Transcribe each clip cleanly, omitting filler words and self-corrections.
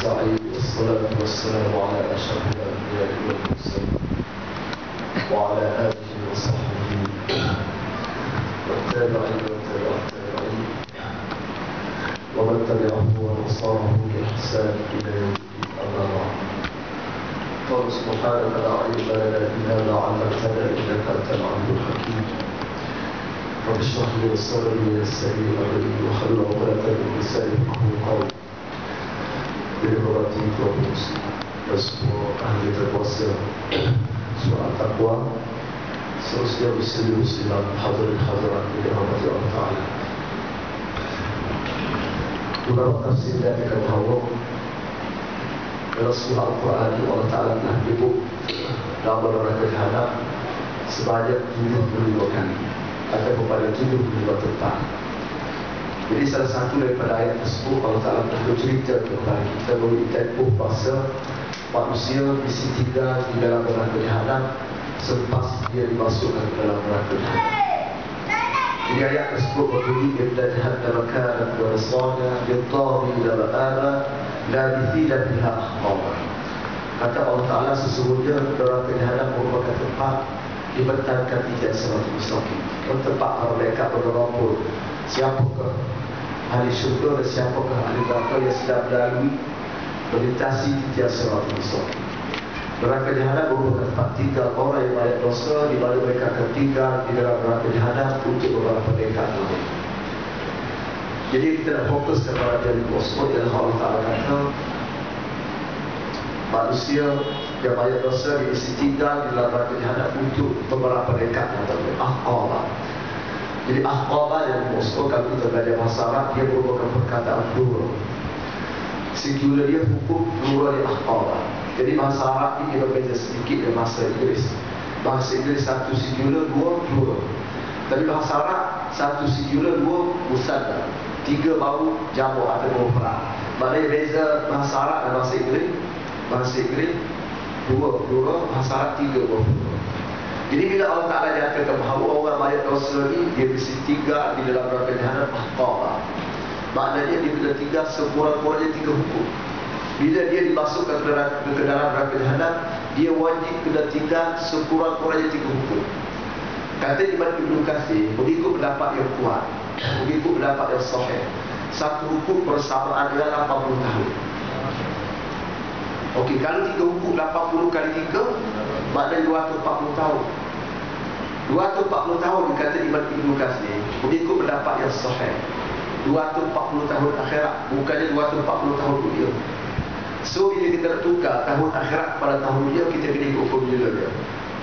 نستعين والصلاة والسلام على أشرف الأنبياء والمرسلين وعلى آله وصحبه والتابعين والتابعين ومن تبعه ونصاره بإحسان إلى يوم الدين. أما بعد، قال سبحانك لا علم لنا إلا ما علمتنا إنك أنت العليم الحكيم. رب اشرح لي صدري ويسر لي أمري واحلل عقدة من لساني يفقهوا قولي. Dihormati Tuan Muslim dan semua ahli terkuasa soal takwa, seterusnya muslim-muslimat hadirin-hadirat yang dirahmati Allah Ta'ala. Dalam tafsir yang akan bahawa dalam surah Al-Quran Allah Ta'ala telah menyebut dalam neraka jahanam sebanyak 75 kali atau kepada 75 tempat. Jadi salah satu daripada ayat tersebut Allah Ta'ala bercerita kepada kita bahawa di tempoh masa manusia mesti tinggal di dalam neraka jahanam selepas dia dimasukkan ke dalam neraka jahanam. Jadi ayat tersebut berbunyi inna jahannama kanat mirsada lit-taghina ma'aba labithina fiha ahqaba. Kata Allah Ta'ala, sesungguhnya neraka jahanam merupakan tempat dibentangkan tiga siratul mustaqim, tempat para mereka bergerombol. Siapakah ahli syurga dan siapakah ahli neraka yang sedang melalui melintasi tiga siratul mustaqim. Neraka jahanam merupakan tempat tinggal orang yang banyak dosa, di mana mereka akan tinggal di dalam neraka jahanam untuk beberapa dekade lagi. Jadi kita nak fokus kepada dari tersebut ialah Allah Ta'ala kata manusia yang banyak dosa dia mesti tinggal di dalam neraka jahanam untuk beberapa dekade lagi. Ahqaba. Jadi ahqaba dan musuh, kalau kita belajar bahasa Arab, dia merupakan perkataan plural. Singular dia hukum, plural dia ahqaba. Jadi bahasa Arab ini dia berbeza sedikit dengan bahasa Inggeris. Bahasa Inggeris satu singular, dua plural. Tapi bahasa Arab satu singular, dua musanna, tiga baru jamak atau mufrad. Maknanya beza bahasa Arab dan bahasa Inggeris. Bahasa Inggeris dua plural, bahasa Arab tiga baru plural. Jadi bila Allah Ta'ala nyatakan bahawa orang banyak dosa ni dia mesti tinggal di dalam neraka jahanam ahqaba, maknanya dia kena tinggal sekurang-kurangnya tiga hukum. Bila dia dimasukkan ke dalam neraka jahanam, dia wajib kena tinggal sekurang-kurangnya tiga hukum. Kata Imam Ibn Katsir, mengikut pendapat yang kuat, mengikut pendapat yang sahih, satu hukum persamaan adalah 80 tahun. Okey, kalau tiga hukum 80 kali 3 maknanya 240 tahun. 240 tahun dikata Imam Ibn Katsir, mengikut pendapat yang sahih, 240 tahun akhirat, bukannya 240 tahun dunia. So bila kita nak tukar tahun akhirat pada tahun dunia, kita kena ikut formula dia.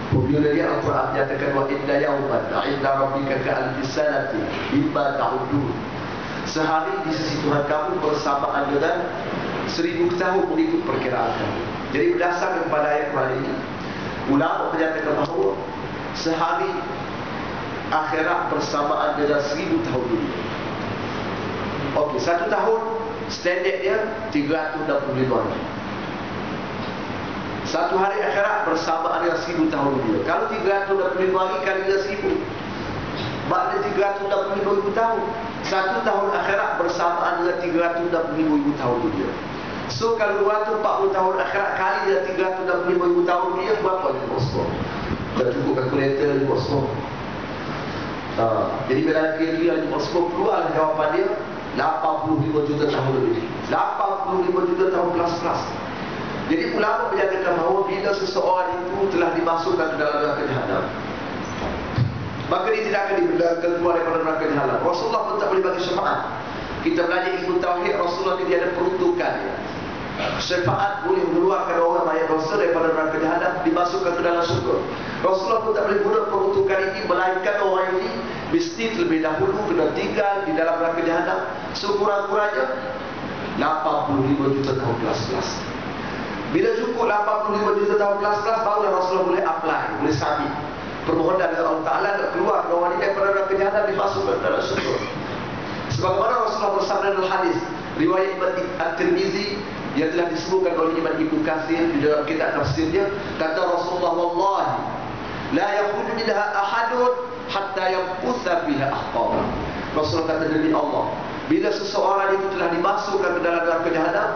Formula dia Al-Quran nyatakan wa inna yawman 'inda rabbika ka'alfi sanati mimma ta'udun. Sehari di sisi Tuhan kamu bersamaan dengan 1000 tahun mengikut perkiraan kamu. Jadi berdasarkan kepada ayat Quran ini, ulama menyatakan bahawa sehari akhirat bersamaan dengan 1000 tahun dunia. Okey, satu tahun standard dia 365 hari. Satu hari akhirat bersamaan dengan 1000 tahun dunia. Kalau 365 hari kali dengan 1000, maknanya 365,000 tahun. Satu tahun akhirat bersamaan dengan 365,000 tahun dunia. So kalau 240 tahun akhirat kali dengan 365,000 tahun dunia, berapa dia bosmo? Dah cukup kalkulator dia bosmo. Jadi bila kira-kira dia bosmo, keluar jawapan dia 85 juta tahun lebih. 85 juta tahun plus. Jadi ulama menyatakan bahawa bila seseorang itu telah dimasukkan ke dalam neraka jahanam, maka dia tidak akan dibenarkan keluar daripada neraka jahanam. Rasulullah pun tak boleh bagi syafaat. Kita belajar ilmu tauhid, Rasulullah ni dia ada peruntukan dia. Syafaat boleh mengeluarkan orang banyak dosa daripada neraka jahanam, dimasukkan ke dalam syurga. Rasulullah pun tak boleh guna peruntukan ini, melainkan orang ini mesti terlebih dahulu kena tinggal di dalam neraka jahanam sekurang-kurangnya 85 juta tahun plus. Bila cukup 85 juta tahun plus, barulah Rasulullah boleh apply, boleh submit permohonan dari Allah Ta'ala nak keluar orang ini daripada neraka jahanam, dimasukkan ke dalam syurga. Sebagaimana Rasulullah bersabda dalam hadis riwayat Imam At-Tirmizi yang telah disebutkan oleh Imam Ibn Katsir di dalam kitab tafsirnya, kata Rasulullah, wallahi la yakhruju minha ahadun hatta yamkutha fiha ahqaba. Rasulullah kata demi Allah, bila seseorang itu telah dimasukkan ke dalam neraka jahanam,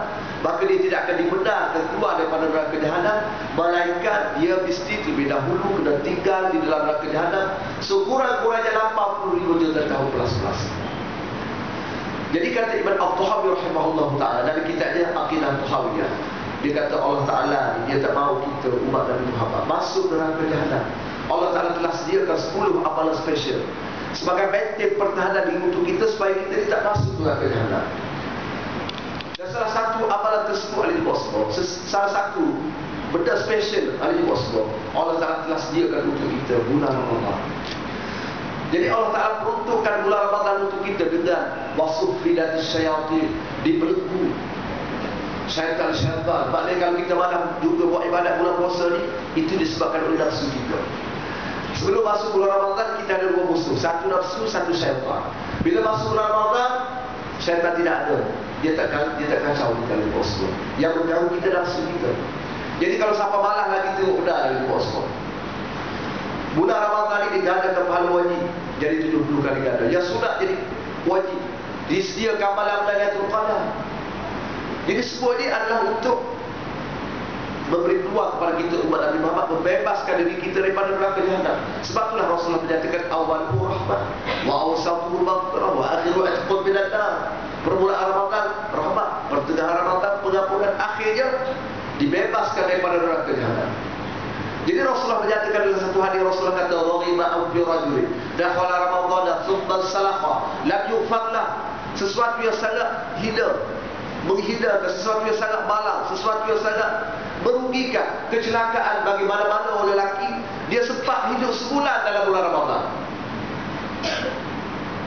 maka dia tidak akan dibenarkan keluar daripada neraka jahanam, melainkan dia mesti terlebih dahulu kena tinggal di dalam neraka jahanam sekurang-kurangnya 80,000 juta tahun plus. Jadi kata Ibn Al-Tahawi rahimahullah ta'ala dari kitabnya Aqidah Tahawiyah, dia kata Allah Ta'ala dia tak mahu kita umat Nabi Muhammad masuk neraka jahanam. Allah Ta'ala telah sediakan 10 amalan special sebagai benteng pertahanan untuk kita supaya kita tidak masuk neraka jahanam. Dan salah satu amalan tersebut ahli wasbah, salah satu benda special ahli wasbah, Allah Ta'ala telah sediakan untuk kita bulan Ramadan. Jadi Allah Ta'ala peruntukkan bulan Ramadan untuk kita dengan wasufridatis syayatin, dibelenggu syaitan-syaitan. Maknanya kalau kita malam juga buat ibadat bulan puasa ni, itu disebabkan oleh nafsu kita. Sebelum masuk bulan Ramadan kita ada 2 musuh, satu nafsu, satu syaitan. Bila masuk bulan Ramadan, syaitan tidak ada. Dia tak kacau kita dalam puasa. Yang mengganggu kita nafsu kita. Jadi kalau siapa malah lagi tengok benda dalam puasa, bulan Ramadan ini digandakan pahala wajib jadi 70 kali ganda. Yang sunat jadi wajib. Disediakan malam Lailatul Qadar. Jadi semua ini adalah untuk memberi peluang kepada kita umat Nabi Muhammad membebaskan diri kita daripada neraka jahanam. Sebab itulah Rasulullah menyatakan awaluhu rahmat wa awsatuhu maghfirah wa akhiru atqun minan nar. Permulaan Ramadan rahmat, pertengahan Ramadan pengampunan, akhirnya dibebaskan daripada neraka jahanam. Jadi Rasulullah menyatakan dalam satu hadis, Rasulullah kata raghiba aw fi rajul dakhala Ramadan thumma salaqa lam yughfar lah. Sesuatu yang sangat hina, menghindarkan, sesuatu yang sangat malang, sesuatu yang sangat merugikan, kecelakaan bagi mana-mana orang lelaki, dia sempat hidup sebulan dalam bulan Ramadan.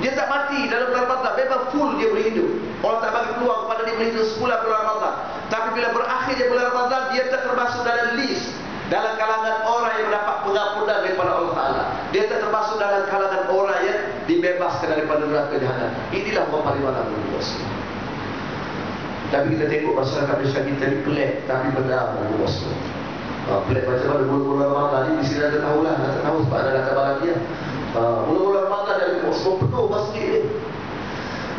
Dia tak mati dalam bulan Ramadan, memang full dia boleh hidup. Allah tak bagi peluang kepada dia boleh hidup sebulan bulan Ramadan. Tapi bila berakhirnya bulan Ramadan, dia tak termasuk dalam list, dalam kalangan orang yang mendapat pengampunan daripada Allah Ta'ala. Dia tak termasuk dalam kalangan orang yang dibebaskan daripada neraka jahanam. Inilah pemaliman Nabi Muhammad. Tapi kita tengok masyarakat Malaysia kita ni pelik, tapi benar Nabi Muhammad. Pelik macam mana bulan Ramadan ni, di sini anda tahulah, anda tahu sebab ada latar belakang dia. Bulan Ramadan Nabi Muhammad penuh masjid ni,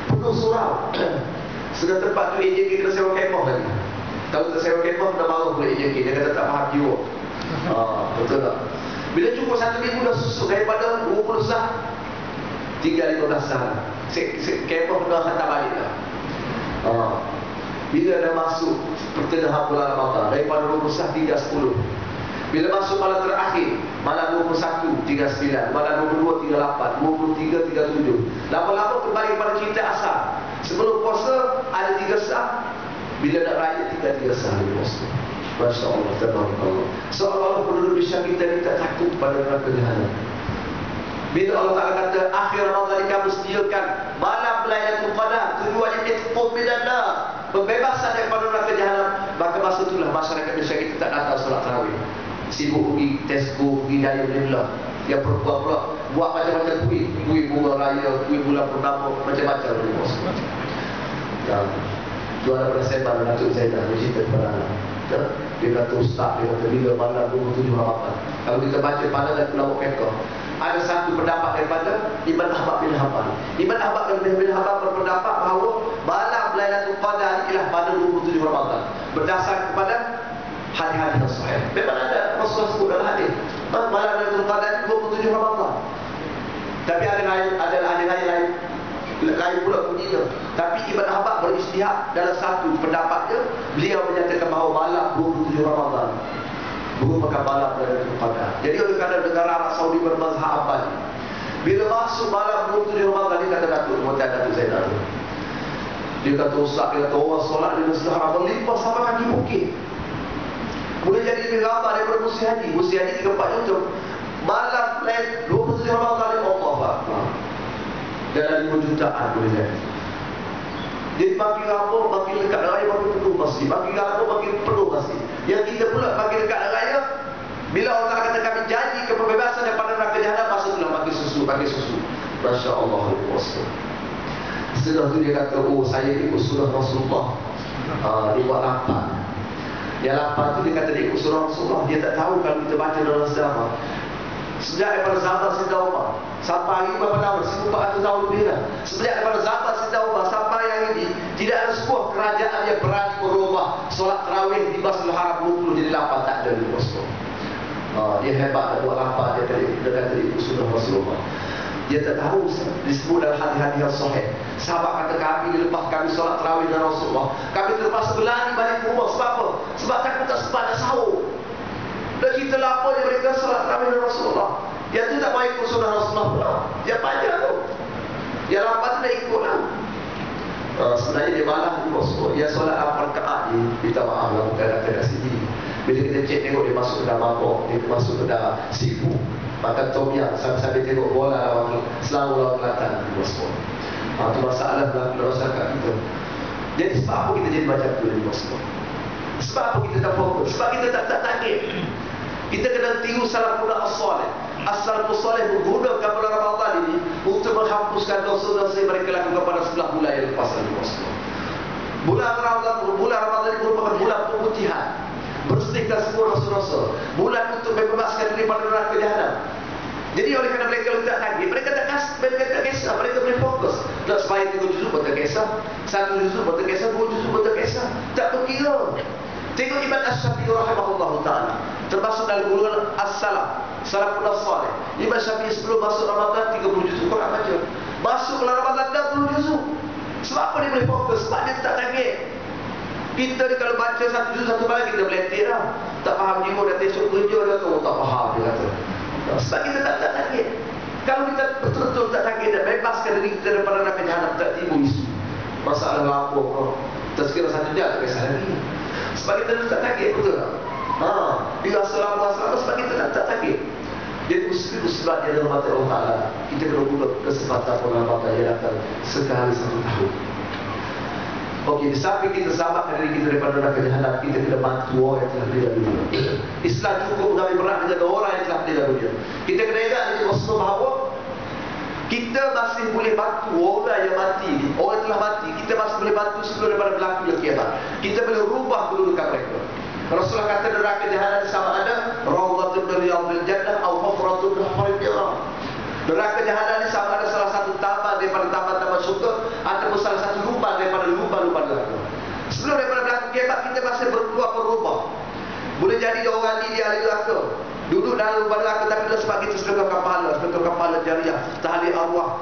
penuh surau. Segala tempat tu AJK kena sewa kemah lagi. Kalau tak sewa kemah, dah marah pula AJK. Dia kata tak faham jiwa. Betul tak? Bila cukup 1 minggu dah susuk daripada 20 sah, tinggal 15 sah. Kemah dah hantar balik dah. Bila dah masuk pertengahan bulan Ramadan, daripada 20 sah tinggal 10. Bila masuk malam terakhir, malam 21 tinggal 9, malam 22 tinggal 8, 23 tinggal 7. Lama-lama kembali kepada cerita asal. Sebelum puasa ada 3 sah, bila nak raya tinggal 3 sah di puasa. Masya Allah, tabarakallah. Seolah-olah penduduk Malaysia kita ni tak takut pada neraka jahanam. Bila Allah Ta'ala kata akhir Ramadan kamu sediakan malam Lailatul Qadar, tujuannya itqum minan nar, pembebasan daripada neraka jahanam, maka masa itulah masyarakat Malaysia kita tak datang solat tarawih. Sibuk pergi Tesco, pergi Daya Benda. Yang perempuan pula buat macam-macam kuih bunga raya, kuih bulan purnama, macam-macam dari bos. Ya. Tu ada persebaran Datuk Zaidah bercerita kepada anak. Dia kata ustaz, dia kata bila malam 27 Ramadan, kalau kita baca pandangan ulama fiqh, ada satu pendapat daripada Ibn Ahmad bin Hanbal. Ibn Ahmad bin Hanbal berpendapat bahawa malam Lailatul Qadar ialah pada 27 Ramadan berdasar kepada hadis-hadis yang sahih. Memang ada Rasulullah sebut dalam hadis malam Lailatul Qadar 27 Ramadan. Tapi ada lain pula bunyinya. Tapi Ibn Hanbal beristihad dalam satu pendapatnya, beliau menyatakan bahawa malam 27 Ramadan merupakan malam Lailatul Qadar. Jadi oleh kerana negara Arab Saudi bermazhab Ambali, bila masuk malam 27 Ramadan, dia kata Datuk Zainal, dia kata ustaz, dia kata orang solat di Masjid Haram berlimpah sampai kaki bukit. Boleh jadi lebih ramai daripada musim haji. Musim haji 3-4 jam. Malam 27 Ramadan ni Allah Akbar. Dalam 5 jutaan boleh jadi. Jadi makin lama, makin dekat raya, makin penuh masjid. Makin lama, makin penuh masjid. Yang kita pula makin dekat raya, bila Allah kata kami janji kebebasan daripada neraka jahanam, masa itulah makin susu. Masya Allah. Setelah tu dia kata, oh saya ikut surah Rasulullah. Dia buat lapar. Yang lapar tu dia kata dia ikut surah Rasulullah. Dia tak tahu kalau kita baca dalam sejarah, Sejak daripada zaman Sayyidina Umar sampai hari berapa tahun? 1400 tahun lebih dah. Sejak daripada zaman Sayyidina Umar sampai yang ini, tidak ada sebuah kerajaan yang berani merubah solat tarawih di Masjidil Haram 20 jadi 8. Tak ada di Bosco. Dia hebat nak buat 8. Dia kata itu sunnah Rasulullah. Dia tak tahu disebut dalam hadis-hadis yang sahih. Sahabat kata kami lepas kami solat tarawih dengan Rasulullah, kami terpaksa berlari balik ke rumah. Sebab apa? Sebab takut tak sempat nak sahur. Dan kita lapar dia mereka solat tarawih dengan Rasulullah. Yang tu tak mau ikut sunnah Rasulullah pula. Yang panjang tu. Yang lambat tu dah ikut lah. Sebenarnya dia malah di Bosco. Dia solat 8 rakaat ni. Minta maaf lah, bukan kata kat sini. Bila kita cek tengok dia masuk ke dalam mangkok, dia masuk ke dalam sifu, makan tom yam, sambil tengok bola lawan Selangor lawan Kelantan di Bosco. Itu masalah dalam masyarakat kita. Jadi sebab apa kita jadi macam tu di Bosco? Sebab apa kita tak fokus? Sebab kita tak target. Kita kena tiru salafun as-salih. As-salafus salih menggunakan bulan Ramadan ini untuk menghapuskan dosa-dosa yang mereka lakukan pada 11 bulan yang lepas di Bosco. Bulan Ramadan ini merupakan bulan pemutihan, bersihkan semua dosa-dosa, bulan untuk membebaskan diri pada neraka jahanam. Jadi oleh kerana mereka letak target, mereka tak kisah, mereka boleh fokus. Tak supaya 3 juzuk pun tak kisah, 1 juzuk pun tak kisah, 2 juzuk pun tak kisah, tak berkira. Tengok Imam Asy-Syafi'i rahimahullah ta'ala, termasuk dalam golongan as-salaf, salafun as-salih. Imam Syafi'i sebelum masuk Ramadan 30 juzuk Quran baca. Masuk bulan Ramadan 60 juzuk. Sebab apa dia boleh fokus? Sebab dia tak target. Kita ni kalau baca 1 juzuk 1 malam kita meletik lah. Tak faham jiwa dah esok kerja dia kata, tak faham dia kata. Sebab kita tak target. Kalau kita betul-betul tak target dan bebaskan diri kita daripada neraka jahanam, tak timbul isu masalah lapor tersekira 1 jam tak kisah lagi. Sebab kita tak target, betul tak? Bila selama sebab kita tak target. Jadi musibah dia dalam mata Allah Ta'ala. Kita kena guna kesempatan Ramadan yang datang sekali 1 tahun. Okey, di samping kita selamatkan diri kita daripada neraka jahanam, kita kena bantu orang yang telah meninggal dunia. Islam cukup Nabi berat menjaga orang yang telah meninggal dunia. Kita kena ingat ini Rasulullah bahawa kita masih boleh bantu orang yang mati, orang yang telah mati. Kita masih boleh bantu sebelum daripada berlakunya kiamat. Kita boleh rubah kedudukan mereka. Rasulullah kata neraka jahanam sama ada rawdatun min riyadil jannah atau hufratun min hufaril nar. Neraka jahanam ini sama ada salah satu taman daripada taman-taman syurga ataupun salah satu lubang daripada lubang-lubang neraka. Sebelum daripada berlaku kiamat kita masih berubah. Boleh jadi orang ni dia ahli neraka, duduk dalam lubang neraka, tapi sebab kita sedekahkan pahala jariah, tahlil arwah,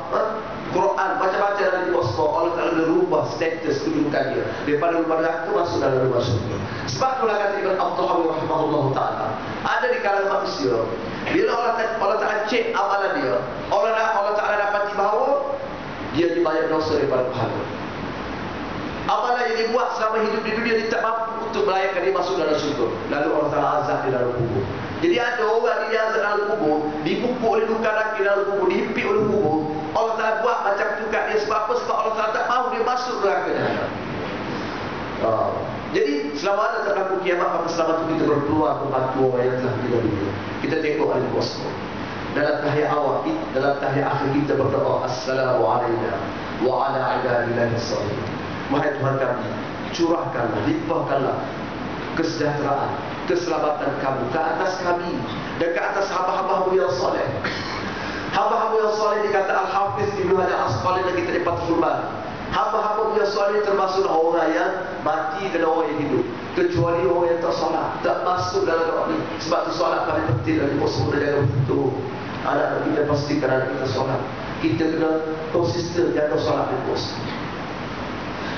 Quran, baca-baca dalam Bosco, Allah Ta'ala boleh rubah status kedudukan dia daripada lubang neraka masuk dalam lubang syurga. Sebab itulah kata Ibn Abdullah rahimahullah ta'ala, ada di kalangan manusia, bila Allah Ta'ala cek amalan dia, Allah Ta'ala dapati bahawa dia dibayar dosa daripada pahala. Amalan yang dibuat selama hidup di dunia dia tak mampu untuk melayakkan dia masuk dalam syurga. Lalu Allah Ta'ala azab di dalam kubur. Jadi ada orang dia azab dalam kubur, dipupuk oleh luka laki dalam kubur, dihimpit oleh kubur. Allah Ta'ala buat macam tu kat dia. Sebab apa? Sebab Allah Ta'ala tak mahu dia masuk neraka jahanam. Jadi selama ada tak berlaku kiamat, maka selama itu kita berpeluang membantu orang yang telah meninggal dunia. Kita tengok ahli Bosco. Dalam tahiyat awal, dalam tahiyat akhir kita berdoa, Assalamualaikum wa ala ibadillahi shalihin. Wahai Tuhan kami, curahkanlah, limpahkanlah kesejahteraan, keselamatan kamu ke atas kami dan ke atas hamba-hambamu yang soleh. Hamba-hamba yang soleh dikata Al-Hafiz Ibnu Hajar Asqalani dan kita di Fathul Bari. Hamba-hamba yang soleh termasuk orang yang mati dan orang yang hidup, kecuali orang yang tak solat, tak masuk dalam doa ini. Sebab tu solat paling penting dan kita semua jaga betul. Anak kita pastikan anak kita solat. Kita kena konsisten jaga solat di pos.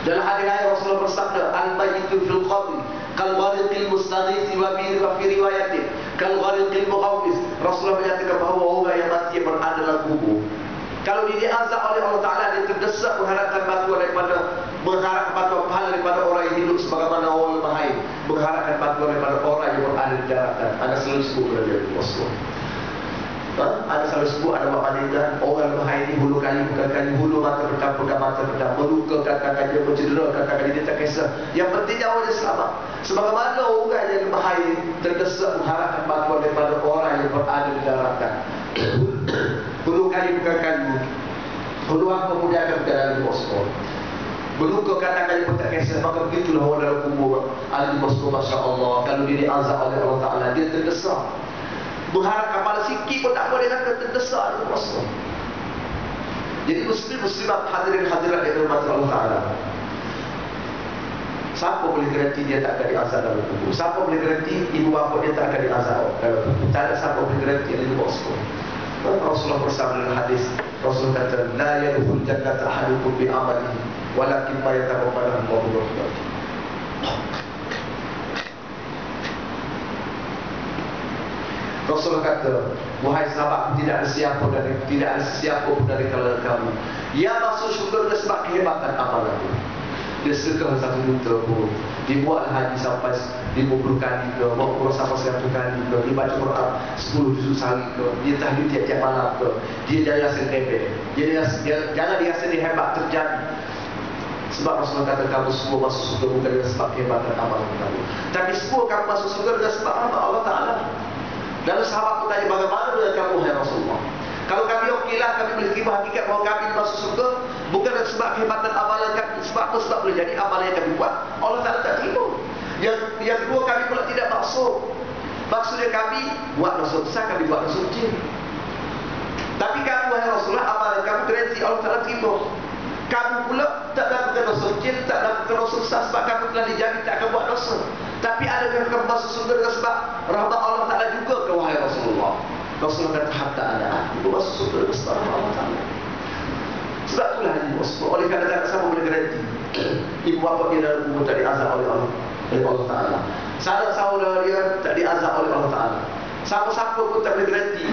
Dalam hadis lain Rasulullah bersabda, al-mayyitu fil qabri kal ghariqil mustaghith wa fi riwayatin kal ghariqil mughawwis. Rasulullah menyatakan bahawa orang yang mati berada dalam kubur, kalau dia diazab oleh Allah Ta'ala, dia terdesak mengharapkan bantuan pahala daripada orang yang hidup, sebagaimana orang lemah air mengharapkan bantuan daripada orang yang berada di daratan. Ada selalu sebut kepada dia Rasulullah. Ada selalu sebut, ada maknanya orang lemah air ini hulu kali bukan kali, hulu mata pedang bukan mata pedang, meluka kakak dia, mencedera kakak dia, tak kisah. Yang pentingnya orang dia selamat. Sebagaimana orang yang lemah air terdesak mengharapkan bantuan daripada orang yang berada di daratan. Hulu kali bukan kali, peluang memudahkan dalam Bosco. Meluka kata-kata pun tak kisah. Maka begitulah orang dalam kubur ahli Bosco, Masya Allah. Kalau dia diazab oleh Allah Ta'ala, dia terdesak. Berharap kapal sikit pun tak boleh, kata terdesak dengan Rasulullah. Jadi muslim-muslimat hadirin hadirat yang dirahmati Allah Ta'ala, siapa boleh garanti dia tak akan diazab dalam kubur? Siapa boleh garanti ibu bapa dia tak akan diazab dalam kubur? Tak ada siapa boleh garanti yang dibawa semua. Rasulullah bersama dalam hadis, Rasulullah kata, la yadkhul jannata ahadukum bi amalihi walakin ma yataqabbalu Allahu minhu. Rasulullah kata, wahai sahabat, tidak ada siapa pun dari kalangan kamu yang masuk syurga dengan sebab kehebatan amalannya. Dia sedekah 1 juta pun, dia buat haji sampai 50 kali ke, buat umrah sampai 100 kali ke, dia baca Quran 10 juzuk sehari ke, dia tahajud tiap-tiap malam ke, dia jangan rasa rebel, jangan dia rasa dia hebat terjadi. Sebab Rasulullah kata, kamu semua masuk surga bukan dengan sebab kehebatan amalan kamu, tapi semua kamu masuk surga dengan sebab rahmat Allah Ta'ala. Lalu sahabat pun tanya, bagaimana dengan kamu, hai Rasulullah? Kalau kami okeylah, kami boleh terima hakikat bahawa kami masuk surga bukan sebab kehebatan amalan kami. Sebab apa? Sebab boleh jadi amalan yang kami buat Allah Ta'ala tak terima. Yang kedua, kami pula tidak maksud. Maksudnya kami buat dosa besar, kami buat dosa kecil. Tapi kamu, wahai Rasulullah, amalan kamu garanti Allah Ta'ala terima. Kamu pula tak lakukan dosa kecil, tak lakukan dosa besar sebab kamu telah dijamin tak akan buat dosa. Tapi adakah kamu masuk surga dengan sebab rahmat Allah Ta'ala juga ke, wahai Rasulullah? Rasulullah kata, hatta ada aku masuk surga dengan sebab rahmat Allah Ta'ala. Sebab itulah ini Rasulullah. Oleh kerana tak sama boleh garanti ibu bapa dia dalam kubur tak diazab oleh Allah Ta'ala. Sanak saudara dia tak diazab oleh Allah Ta'ala. Siapa-siapa pun tak boleh garanti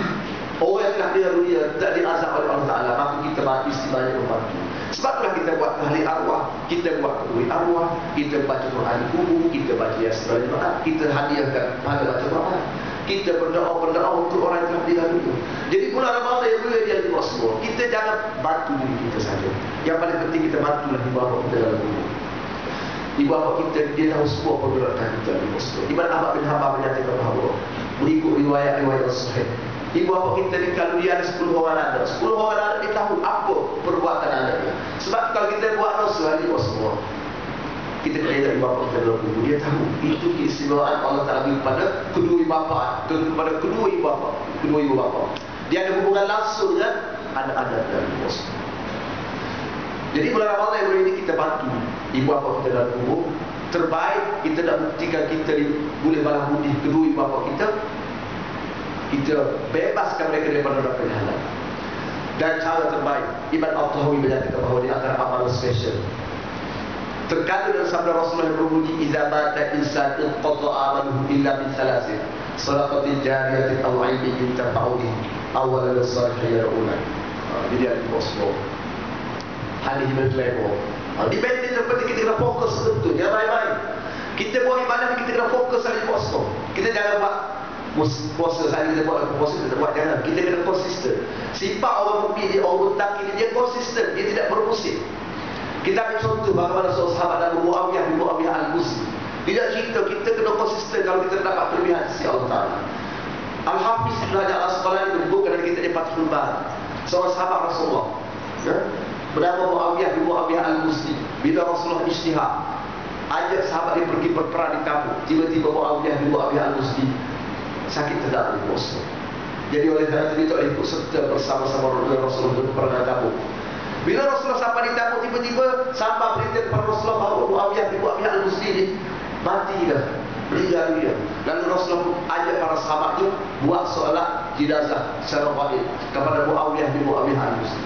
orang yang telah meninggal dunia tak diazab oleh Allah Ta'ala. Maka kita mesti banyak membantu. Sebab itulah kita buat tahlil arwah, kita buat kedui arwah, kita baca Quran di kubur, kita baca Yasin Maaf, kita hadiahkan pada baca Quran, kita berdoa untuk orang yang telah meninggal dunia. Jadi bulan Ramadan yang mulia dia buat semua. Kita jangan bantu diri kita saja. Yang paling penting kita bantulah ibu bapa kita dalam kubur. Ibu bapa kita, dia tahu semua pergerakan kita di kubur. Imam Ahmad bin Hanbal menyatakan bahawa berikut riwayat-riwayat sahih, ibu bapa kita ni kalau dia ada 10 orang anak, 10 orang anak dia tahu apa perbuatan anaknya. Sebab kalau kita buat dosa, dia buat semua. Kita kena lihat ibu bapa kita dalam kubur. Dia tahu itu keistimewaan Allah Ta'ala kepada kedua ibu bapa, kepada kedua ibu bapa. Dia ada hubungan langsung dengan anak-anak dan ibu bapa. Jadi bulan Ramadan yang ini kita bantu ibu bapa kita dalam kubur. Terbaik kita nak buktikan kita boleh balas budi kedua ibu bapa kita. Kita bebaskan mereka daripada neraka jahanam. Dan cara terbaik, Imam At-Tahawi menyatakan bahawa di antara amalan special terkandung dalam sabda Rasulullah yang berbunyi, idza mata insan inqata amaluhu illa min thalathin, sadaqatin jariyatin aw ilmin yuntafa'u bihi aw waladin salihin yad'ulahu. Jadi ada posmo hadis berlebih. Di benteng seperti kita kena fokus betul, jangan main-main. Kita buat ibadah, kita kena fokus saja posmo. Kita jangan buat puasa saja, kita buat puasa, kita buat jangan. Kita kena konsisten. Sifat orang mukmin dia, orang muttaqi dia konsisten, dia tidak bermusim. Kita ambil contoh bagaimana seorang sahabat Abu Muawiyah bin Muawiyah Al-Muslim. Dia cerita kita kena konsisten kalau kita dapat kelebihan sisi Allah Ta'ala. Al-Hafiz Ibn Hajar Al-Asqalani menyebutkan dari kita di Fathul Bari, seorang sahabat Rasulullah, bernama Muawiyah bin Muawiyah Al-Muslim. Bila Rasulullah ijtihad, ajak sahabat dia pergi berperang di Tabuk, tiba-tiba Muawiyah bin Muawiyah Al-Muslim sakit terdak di bos. Jadi oleh kerana itu dia tak ikut serta bersama-sama Rasulullah berperang di Tabuk. Bila Rasulullah sampai di Tabuk, tiba-tiba sampai berita kepada Rasulullah bahawa Muawiyah bin Muawiyah Al-Muslim mati dah, meninggal dunia. Lalu Rasulullah ajak para sahabatnya buat solat jenazah secara wajib kepada Muawiyah bin Muawiyah Al-Muslim.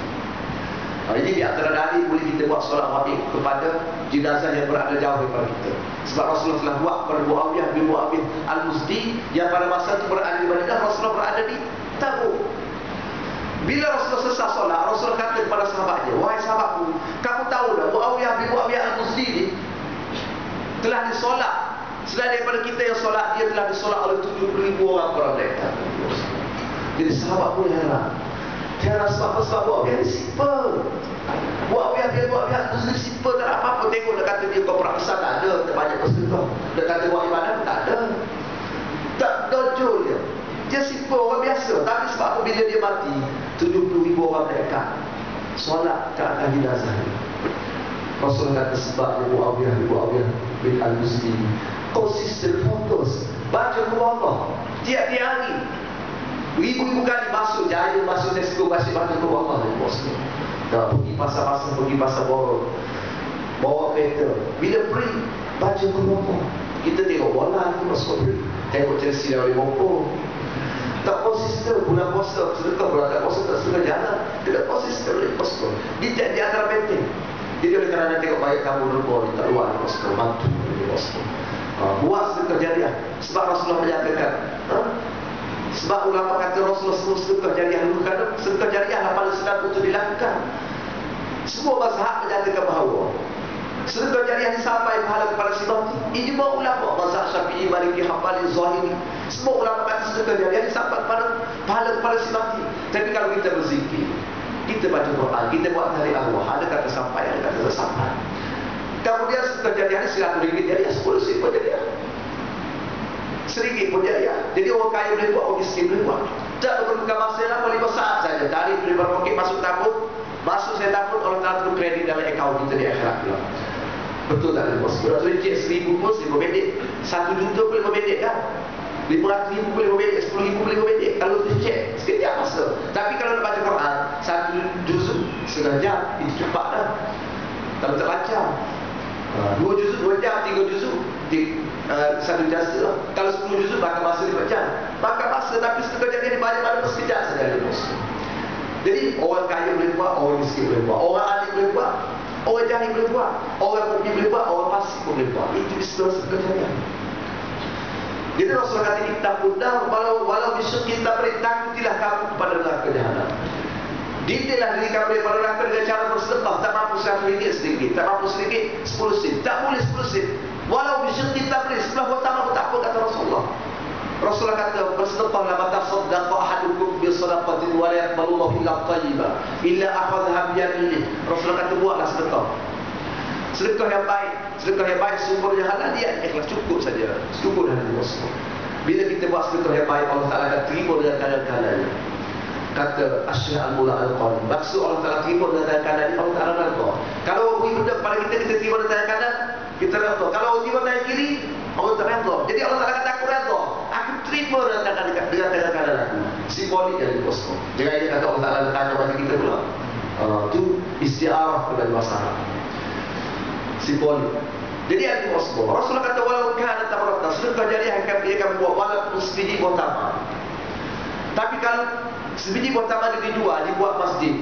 Jadi di antara dalil boleh kita buat solat wajib kepada jenazah yang berada jauh daripada kita. Sebab Rasulullah telah buat kepada Muawiyah bin Muawiyah Al-Muslim yang pada masa itu berada di Madinah, Rasulullah berada di Tabuk. Bila Rasulullah selesai solat, Rasulullah kata kepada sahabatnya, wahai sahabatku, kamu tahu dah Muawiyah bin Muawiyah Al-Muslim ni telah disolat. Selain daripada kita yang solat, dia telah disolat oleh 70,000 orang para malaikat. Jadi sahabat pun heran. Heran sebab apa? Sebab Muawiyah ni simple. Muawiyah bin Muawiyah Al-Muslim simple, tak ada apa-apa. Tengok dia kata dia kau pesan, tak ada. Tak banyak bersedekah. Dia kata buat ibadah, tak ada. Tak dojol dia. Dia simple, orang biasa. Tapi sebab apa bila dia mati, 70,000 orang mereka solat ke atas jenazah. Rasulullah kata sebab Muawiyah bin Al-Muslim konsisten, fokus, baca doa Allah tiap-tiap hari. Ribu-ribu kali masuk Jaya, masuk Tesco, masuk mana ke Allah dari bosku. Dah pergi pasar-pasar, pergi pasar borong, bawa kereta. Bila free, baca berapa? Kita tengok bola ni bosku free. Tengok Chelsea dah boleh mampu. Tak konsisten, bulan puasa sedekah, bulan tak puasa tak sedekah jalan. Tidak konsisten oleh bosku. Dia di antara penting. Jadi oleh kerana tengok banyak kamu berbuat di tak luar bosku, bantu bosku. Buat sedekah jariah. Sebab Rasulullah menyatakan, sebab ulama kata Rasulullah sebut sedekah jariah dulu, kerana sedekah jariah lah paling sedap untuk dilakukan. Semua mazhab menyatakan bahawa sedekah jariah disampai pahala kepada si mati. Ijma ulama mazhab Syafi'i, Maliki, Hambali, Zahiri, semua ulama kata sedekah jariah disampai pahala kepada si mati. Tapi kalau kita berzikir, kita baca Quran, kita buat tahlil arwah, ada kata sampai, ada kata tak sampai. Kemudian sedekah jariah ni RM100 jariah, RM10 pun jariah, RM1 pun jariah. Jadi orang kaya boleh buat, orang miskin boleh buat. Tak berbuka masa lama 5 saat saja. Tarik dari berpokok masuk tabung, masuk saya tabung, Allah Ta'ala turun kredit dalam akaun kita di akhirat pula. Betul tak bos? Kalau tu cek RM1,000 pun 5 bedek, RM1,000,000 pun 5 bedek kan? RM500,000 pun 5 bedek, RM10,000 pun 5 bedek. Kalau tu cek, sekejap masa. Tapi kalau nak baca Quran, 1 juzuk setengah jam, itu cepat dah. Kalau tak baca 2 juzuk 2 jam, 3 juzuk 1 jam setengah. Kalau 10 juzuk bakal masa 5 jam. Bakal masa, tapi sedekah jariah ni banyak mana sekejap saja bos. Jadi orang kaya boleh buat, orang miskin boleh buat, orang alim boleh buat, orang jahil boleh buat, orang mukmin boleh buat, orang fasik pun boleh buat. Itu istilah sedekah jariah. Jadi Rasulullah kata kita mudah walau besok kita beri, takutilah kamu kepada neraka jahanam. Didiklah diri kamu daripada neraka dengan cara bersedekah. Tak mampu RM100 sedikit, tak mampu sedikit 10 sen, tak boleh 10 sen. Walau besok kita beri, sebelah pertama pun tak apa, kata Rasulullah. Rasulullah kata bersedekahlah, mata saddaqa ahadukum bi sadaqatin wa la yaqbalu illa thayyiba illa akhadha bi yaminihi. Rasulullah kata buatlah sedekah. Sedekah yang baik sumbernya halal, dia ikhlas, cukup saja. Cukup dah Rasulullah. Bila kita buat sedekah yang baik, Allah Taala akan terima dengan tangan kanannya. Kata Asy-Syaikh Al-Mula Al-Qari, maksud Allah Taala terima dengan tangan kanan, Allah Taala redha. Kalau orang beri benda kepada kita, kita terima dengan tangan kanan, kita redha. Kalau orang terima tangan kiri, Allah tak redha. Jadi Allah Taala kata aku redha, aku terima dengan tangan kanan aku. Simbolik dari bosku. Jangan dia kata Allah Taala tanya pada kita pula. Itu istiarah dengan masalah. Simbolik. Jadi ada bosku. Rasulullah kata walau kana tabarata, sedekah jariah dia akan buat walaupun sebiji buah tamar. Tapi kalau sebiji buah tamar dibuat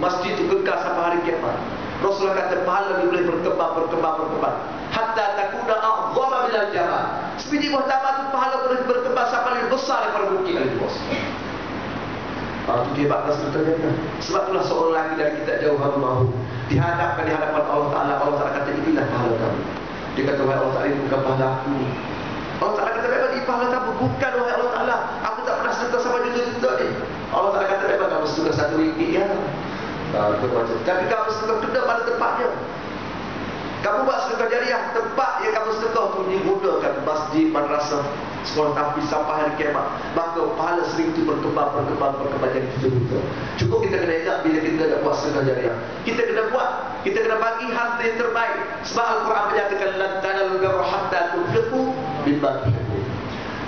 masjid itu kekal sampai hari kiamat. Rasulullah kata pahala dia boleh berkembang hatta takuna a'dhama min al-jabal. Sebiji buah tamar itu pahala boleh berkembang sampai lebih besar daripada bukit lagi bos. Itu hebatlah sedekah jariah. Sebab itulah seorang lelaki dari kita jauh haru dihadapkan di hadapan Allah Taala. Allah Taala kata inilah pahala kamu. Dia kata wahai Allah Taala, ini bukan pahala aku. Allah Taala kata memang ini pahala kamu, bukan wahai Allah Taala. Aku tak pernah sedekah sama juta-juta ni. Allah Taala kata memang kamu sedekah RM1 ya. Tapi kamu sedekah kena pada tempatnya. Kamu buat sedekah jariah, tempat yang kamu sedekah tu digunakan masjid, madrasah, sekolah tahfiz sampai hari kiamat. Maka pahala sering itu berkembang jadi juta-juta. Cukup kita kena ingat bila kita nak buat sedekah jariah, kita kena bagi harta yang terbaik. Sebab Al-Quran menyatakan lan tanalul birra hatta tunfiqu mimma tuhibbun.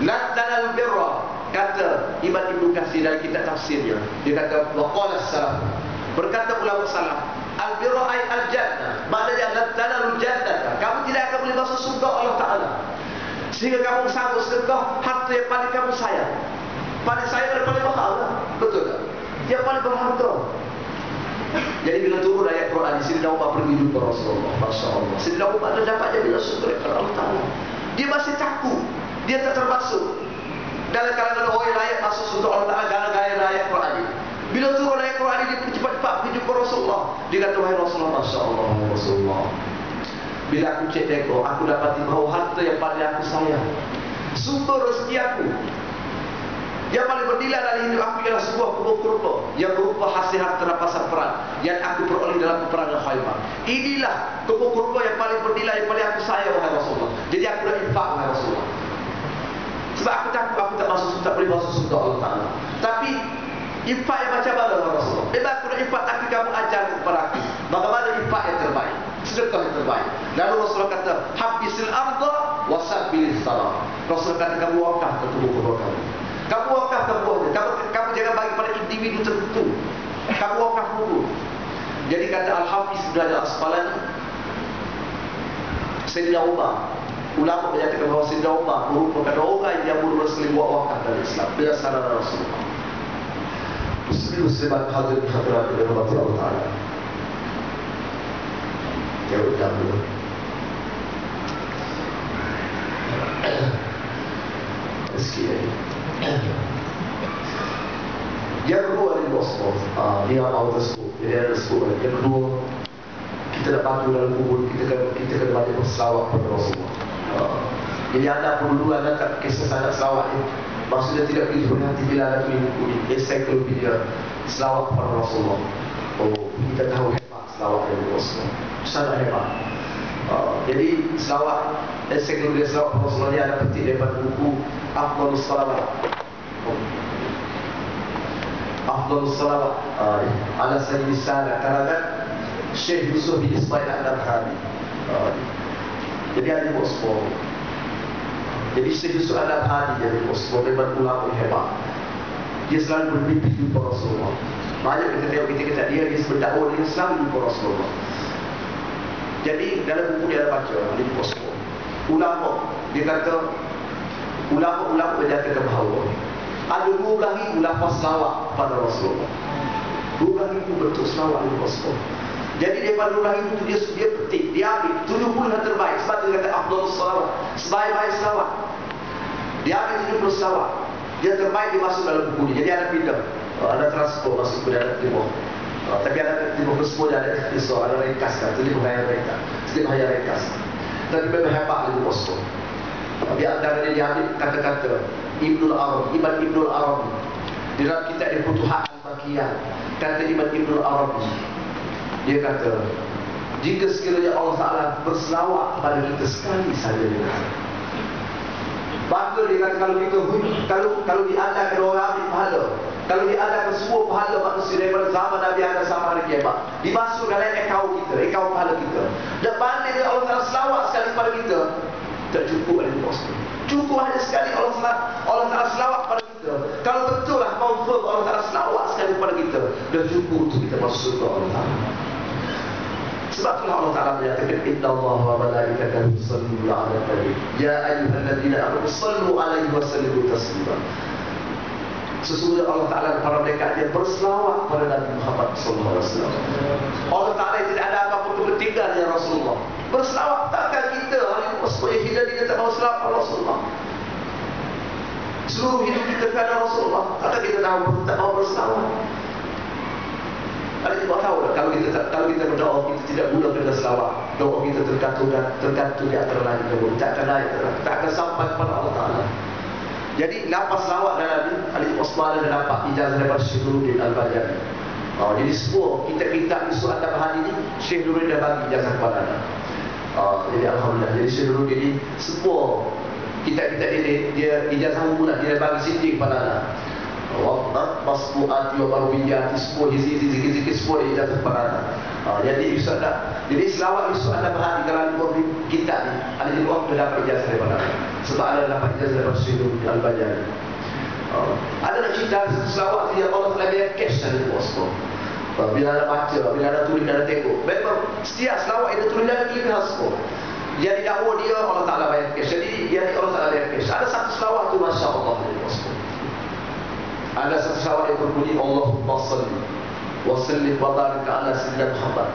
Lan tanalul birra, kata Imam Ibnu Katsir dari kitab tafsirnya, dia kata waqala salaf, berkata ulama salaf, al-birra ay al-jannah, maknanya lan tanalul jannah, kamu tidak akan boleh masuk surga Allah Taala sehingga kamu sanggup sedekah harta yang paling kamu sayang. Paling sayang dan paling mahal lah. Betul tak? Yang paling berharga. Jadi bila turun ayat Quran di sini, Umar pergi jumpa Rasulullah. Masya Allah. Sini Umar dah dapatnya bila syukur kepada Allah Taala. Dia masih takut, dia tak termasuk dalam kalangan orang yang layak masuk surga Allah Taala dalam ayat Quran ini. Bila turun ayat Quran ini, dia cepat-cepat pergi jumpa Rasulullah. Dia kata wahai Rasulullah, Masya Allah Rasulullah, bila aku cek tengok, aku dapati bahawa harta yang paling aku sayang, sumber rezeki aku yang paling bernilai dalam hidup aku ialah sebuah kebun kurma yang berupa hasil harta rampasan perang yang aku peroleh dalam peperangan Khaybar. Inilah kebun kurma yang paling bernilai, yang paling aku sayang wahai Rasulullah. Jadi aku dah infak wahai Rasulullah. Sebab aku takut aku tak boleh masuk surga Allah Taala. Tapi infak yang macam mana wahai Rasulullah? Memang aku dah infak, tapi kamu ajar kepada aku bagaimana infak yang terbaik, sedekah yang terbaik. Lalu Rasulullah kata habisil arda wasabbilis salam. Rasulullah kata kamu wakaf ke kebun kurma kamu. Kamu wakaf kamu jangan bagi pada individu tertentu. Kamu wakaf dulu. Jadi kata Al-Hafiz Ibn Al-Asqalani, Sayyidina Umar, ulama menyatakan bahawa Sayyidina Umar merupakan orang yang mula sekali buat wakaf dalam Islam berdasarkan Rasulullah. Muslimat hadirin hadirat yang dirahmati Allah Taala. Ya udah dulu. Sekian. Yang kedua dari Rasul, dia awal tersebut, jadi ada tersebut. Yang kedua, kita dapat dalam kubur kita kena banyak berselawat pada Rasulullah. Jadi anda perlu tak kisah sangat selawat ini. Maksudnya tidak begitu berhati bila ada tu ensiklopedia selawat pada Rasulullah. Oh, kita tahu hebat selawat dari Rasulullah. Sangat hebat. Jadi selawat ensiklopedia selawat pada Rasulullah dia ada petik daripada buku Afdhalus Salawat. Afdhalus Salawat ala Sayyidis Sadat karangan Syekh Yusuf bin Ismail Al-Nabhani. Jadi ada Rasulullah. Jadi Syekh Yusuf Al-Nabhani jadi Rasulullah memang ulama yang hebat. Dia selalu bermimpi jumpa Rasulullah. Banyak kita tengok kita dia berdakwah dia selalu jumpa Rasulullah. Jadi dalam buku dia ada baca di Rasulullah. Ulama dia kata ulama menyatakan bahawa ada 12,000 lafaz selawat pada Rasulullah. 12,000 bentuk selawat dari Rasulullah. Jadi daripada 12,000 itu dia petik, dia ambil 70 yang terbaik. Sebab dia kata Afdhalus Salawat, sebaik-baik selawat. Dia ambil 70 selawat. Dia terbaik dimasuk dalam buku ni. Jadi ada pindah, ada transport masuk ke dalam timur. Tapi ada timur semua dia ada ikhtisar, ada ringkaskan. Jadi bahaya ringkas, sedikit bahaya ringkas. Tapi memang hebat itu Rasul. Di antaranya dia ambil kata-kata Ibnul Arabi, Imam Ibnul Arabi. Di dalam kitab Futuhat Al-Makkiyah, kata Imam Ibnul Arabi, dia kata, jika sekiranya Allah Ta'ala berselawat pada kita sekali saja, maka dia kata kalau diadakan orang ambil pahala, kalau diadakan semua pahala manusia daripada zaman Nabi Adam sampai hari kiamat, dimasuk dalam akaun pahala kita. Dan banding dengan Allah Ta'ala selawat sekali kepada kita, tak cukup ada di Rasul. Cukup hanya sekali Allah Ta'ala selawat pada kita. Kalau betul lah confirm Allah Ta'ala selawat sekali kepada kita, dah cukup untuk kita masuk surga Allah Ta'ala. Sebab itulah Allah Ta'ala menyatakan innallaha wa malaikatahu yusalluna 'alan nabi ya ayyuhalladzina amanu sallu 'alaihi wa sallimu taslima. Sesungguhnya Allah Ta'ala dan para malaikat dia berselawat pada Nabi Muhammad sallallahu alaihi wasallam. Allah Ta'ala tidak ada apa-apa kepentingan dengan Rasulullah. Berselawat takkan kita supaya kita tak mahu selawat pada Rasulullah. Seluruh hidup kita kepada Rasulullah, takkan kita tak mahu berselawat. Ada juga tahu tak, kalau kita berdoa kita tidak guna dengan selawat, doa kita tergantung di antara lain dulu, tak akan sampai kepada Allah Ta'ala. Jadi lafaz selawat dan Nabi Ali Osman dan dapat ijazah daripada Syekh Nuruddin Al-Bajali. Jadi semua kitab isu An-Nabhani ini Syekh Nuruddin dah bagi ijazah kepada anda. Jadi alhamdulillah, jadi Syekh Nuruddin ini semua kitab-kitab ini dia ijazah umumlah dia dah bagi sendiri kepada anda. Masbu'ati wa marwiyati semua zikir-zikir semua dia ijazah kepada anda. Jadi selawat isu An-Nabhani kalau di kitab ni ada di luar dah dapat ijazah daripada anda. Sebab ada dapat ijazah daripada Syekh Nuruddin Al-Bajali. Ada nak cerita selawat yang Allah telah biar cash dari Rasul. Bila ada baca, bila ada tulis, ada tengok. Memang setiap selawat itu tulis dalam klik Rasul. Yang didakwa dia Allah Ta'ala bayar cash. Jadi yang Allah Ta'ala bayar cash. Ada satu selawat tu Masya Allah dari Rasul. Ada satu selawat yang berbunyi Allahumma salli wa sallim wa barik ala sayyidina Muhammad.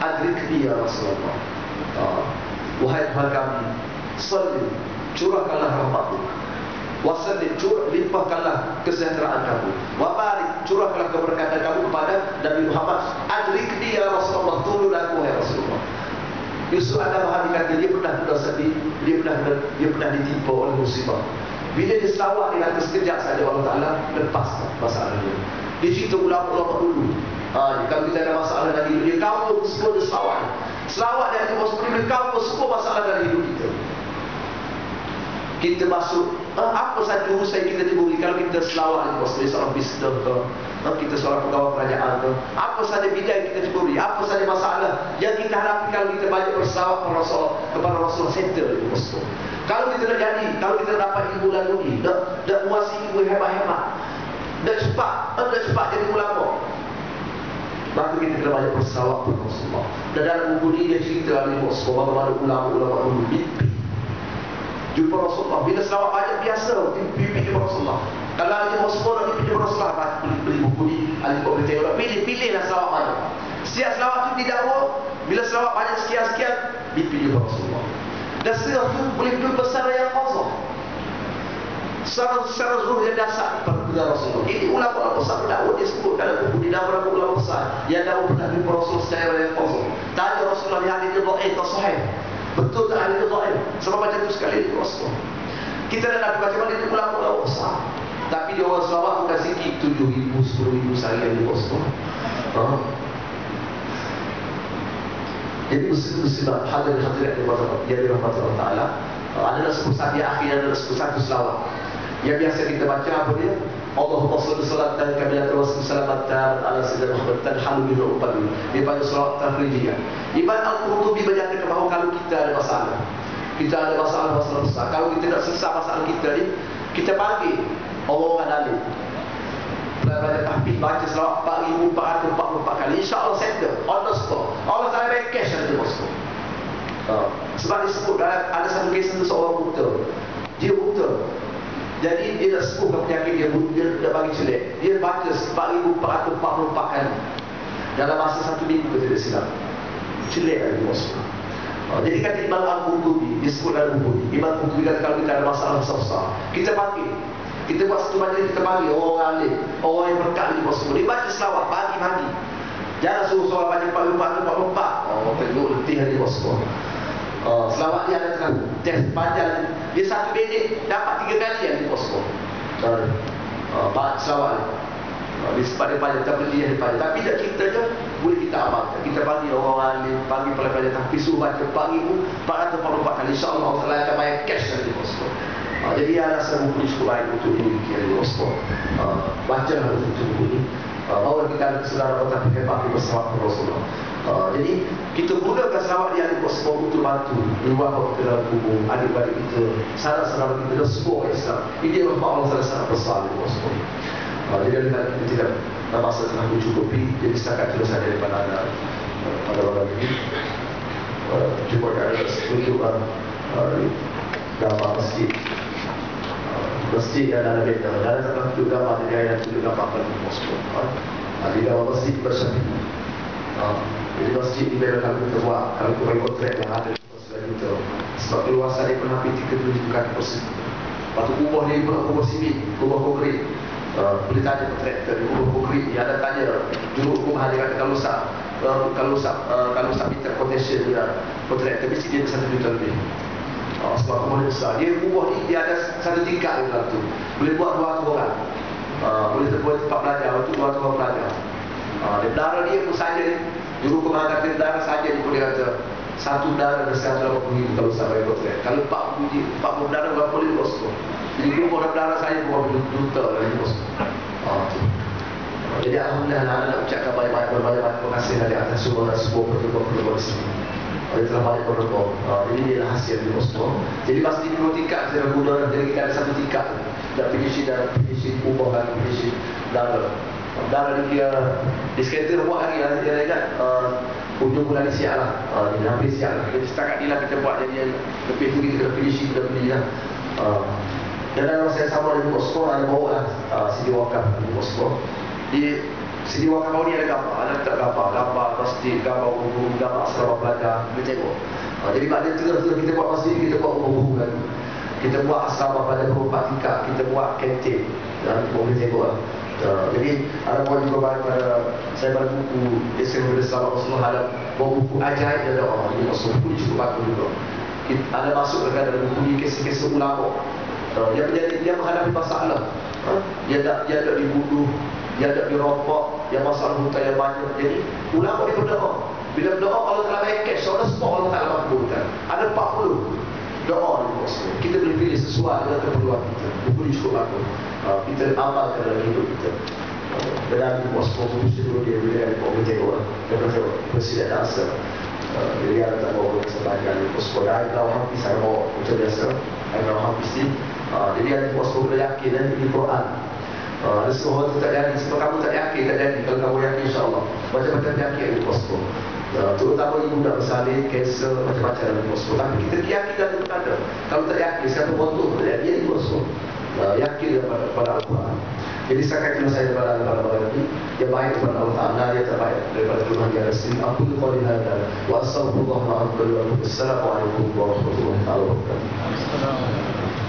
Adrikni ya Rasulullah. Wahai Tuhan kami, salli, curahkanlah rahmat-Mu. Wasallim, limpahkanlah kesejahteraan kamu. Wabarik, curahkanlah keberkatan kamu kepada Nabi Muhammad. Adrikni ya Rasulullah, tolong aku ya Rasulullah. Yusuf An-Nabhani kata dia pernah sedih, dia pernah ditimpa oleh musibah. Bila dia selawat dia kata sekejap saja Allah Ta'ala lepaskan masalah dia. Dia cerita ulama-ulama dulu. Kalau kita ada masalah dalam hidup dia, kau semua dia selawat. Selawat dari Allah SWT kau semua masalah dalam hidup kita. Kita masuk apa saja urusan kita diberi kalau kita selawat dengan Rasulullah seorang bisnes ke, kita seorang pegawai kerajaan tu, apa saja bidang kita cukuri, apa saja masalah yang kita hadapi, kalau kita banyak bersalawat kepada Rasul, settle itu bosku. Kalau kita dah jadi, kalau kita dapat ilmu lalu ni, dah muasi ilmu hebat-hebat, dah cepat jadi ulama, maka kita kena banyak bersalawat kepada Rasulullah. Dan dalam buku ni dia cerita ni bosku, bagaimana ulama-ulama dulu mimpi jumpa Rasulullah. Bila selawat banyak biasa mimpi jumpa Rasulullah. Kalau ada Rasulullah nak mimpi jumpa Rasulullah, beli buku ni, ahli boleh tengok, pilihlah selawat banyak. Setiap selawat tu didakwa, bila selawat banyak sekian-sekian, mimpi jumpa Rasulullah. Dan selawat tu boleh duduk bersama yang kosong, secara zuhur yang dasar pada Rasulullah. Ini ulama-ulama besar dakwah dia sebut dalam buku di dalam ulama besar yang dakwah pernah jumpa Rasul secara yang kosong. Tanya Rasulullah yang ada dhaif atau sahih, betul tak ada dhaif? Sebab macam tu sekali itu Rasulullah. Kita dah nak macam mana itu ulama-ulama besar. Tapi dia orang selawat bukan sikit, 7,000, 10,000 seharian di Rasulullah. Jadi muslim-muslimat hadirin yang dirahmati Allah Ta'ala, adalah satu akhir, adalah satu selawat yang biasa kita baca. Apa dia? Allahumma salli salatan kamilatan wa salamatan ala sayyidina Muhammad tanhalu bihi al-uqad. Dia baca selawat tahrijiyah. Ibn Al-Qurtubi menyatakan bahawa kalau kita ada masalah besar, kalau kita nak selesai masalah kita ni, kita panggil orang alim, belajar tahfiz, baca selawat 4,444 kali, insya-Allah settle on the spot. Allah Taala bagi cash ada bosku. Sebab disebut ada satu kisah tu, seorang buta. Dia buta, jadi dia dah sembuh penyakit dia dah bagi celek. Dia baca 4,444 kali dalam masa 1 minggu, tidak silap. Celek ada bosku. Jadi kata Imam Al-Qurtubi, disebut dalam buku ni, Imam Al-Qurtubi kata kalau kita ada masalah besar-besar, kita panggil, kita buat satu majlis, kita panggil orang alim, orang yang berkat di bosku. Dia baca selawat pagi-pagi. Jangan suruh seorang baca 4,444. Tengok letih hari bosku. Selawat dia ada terang test panjang. Dia 1 minit dapat 3 kali yang di bosku. Selawat dia pada terpilih daripada. Tapi tak kita je boleh kita amalkan. Kita panggil orang alim, panggil pelajar tahfiz, suruh baca 4,444 kali, insya-Allah Allah Taala akan bayar cash dari bosku. Jadi ada satu buku cukup baik untuk dimiliki oleh bosku. Bacalah buku ini. Bahawa kita ada kesedaran tentang hebat bersama Rasulullah. Jadi kita gunakan selawat di adik bosku untuk bantu membawa kita dalam kubur adik-adik kita, saudara-saudara kita dan semua Islam. Ini adalah Allah Taala sangat besar di bosku. Jadi kita tidak masa telah mencukupi. Jadi setakat itu saja daripada pada malam ini. Cuba ada tunjukkan gambar masjid. Masjid yang ada beda. Dan tak tunjuk gambar, jadi ayat tunjuk gambar pada bosku. Di gambar masjid bersama. Jadi masjid ini memang kalau kita buat, kalau kita buat kontrak yang ada di masjid kita, sebab keluasan dia pernah kita tunjukkan kursi. Waktu kubah ni pun kubah simen, kubah konkrit. Boleh tanya kontraktor di kubah konkrit, dia ada tanya juruk kubah, dia kata kalau minta quotation dia kontraktor mesti dia 1 juta lebih. Sebab kubah ni besar. Dia kubah ni dia ada 1 tingkat di dalam tu. Boleh buat 200 orang. Boleh buat tempat belajar untuk 200 orang belajar. Dia darah dia pun saja ni, juru kata darah saja dia boleh kata 1 darah dan 180,000 kalau sampai kontrak. Kalau 40 darah berapa boleh bosku. Jadi kubah darah saya berapa juta lagi bosku. Jadi alhamdulillah anak-anak nak ucapkan banyak-banyak terima kasih dari atas semua pertemuan-pertemuan di sini. Dia telah banyak berdoa. Jadi dia adalah hasil di bosku. Jadi pasti di 2 tingkat saya guna, jadi kita ada 1 tingkat. Dan finishing kubah dan finishing darah. Darah dia di skater buat hari dia ingat hujung bulan siap lah. Dia hampir siap lah. Jadi setakat ni lah kita buat, jadi lebih tu kita finishing, kita beli lah. Dan dalam saya sama dengan bosku, ada bawa lah CD wakaf di bosku. Di CD wakaf bawah ni ada gambar, ada tak gambar masjid, gambar buku, gambar asrama pelajar, boleh tengok. Jadi maknanya tengah-tengah kita buat masjid, kita buat buku lagi. Kita buat asrama pada 4 tingkat, kita buat kantin, boleh tengok lah. Jadi ada buat juga pada saya baca buku Islam bersama Rasulullah, ada bawa buku ajaib dan doa. Ini maksud buku cukup bagus juga. Ada masuk dalam buku ni kisah-kisah ulama yang dia menghadapi masalah. Dia tak dibunuh, dia tak dirokok, yang masalah hutan yang banyak. Jadi ulama ni berdoa. Bila berdoa Allah Taala bagi cash, Allah semua Allah Taala makbulkan. Ada 40 doa ni bosku. Kita boleh pilih sesuai dengan keperluan kita. Buku ni cukup bagus. Kita amalkan dalam hidup kita. Dalam di posko itu dia boleh ada komitmen daripada presiden asal. Dia ada bawa sebagian posko dah kalau habis ada bawa macam biasa, kalau habis ni dia ada posko beryakin di Quran. Ada sesuatu tak jadi, sebab kamu tak yakin tak jadi. Kalau kamu yakin insya-Allah, macam-macam yakin di posko. Terutama ibu dah bersalin, kanser, macam-macam dalam posko. Tapi kita yakin dan kita ada. Kalau tak yakin, satu bodoh dia di posko. Yakin pada Al-Quran. Jadi sekarang saya daripada ini, dia baik kepada Allah Taala, dia terbaik daripada Tuhan yang Rasul. Aku qali hada wa astaghfirullah wa atubu ilaih. Assalamualaikum warahmatullahi wabarakatuh.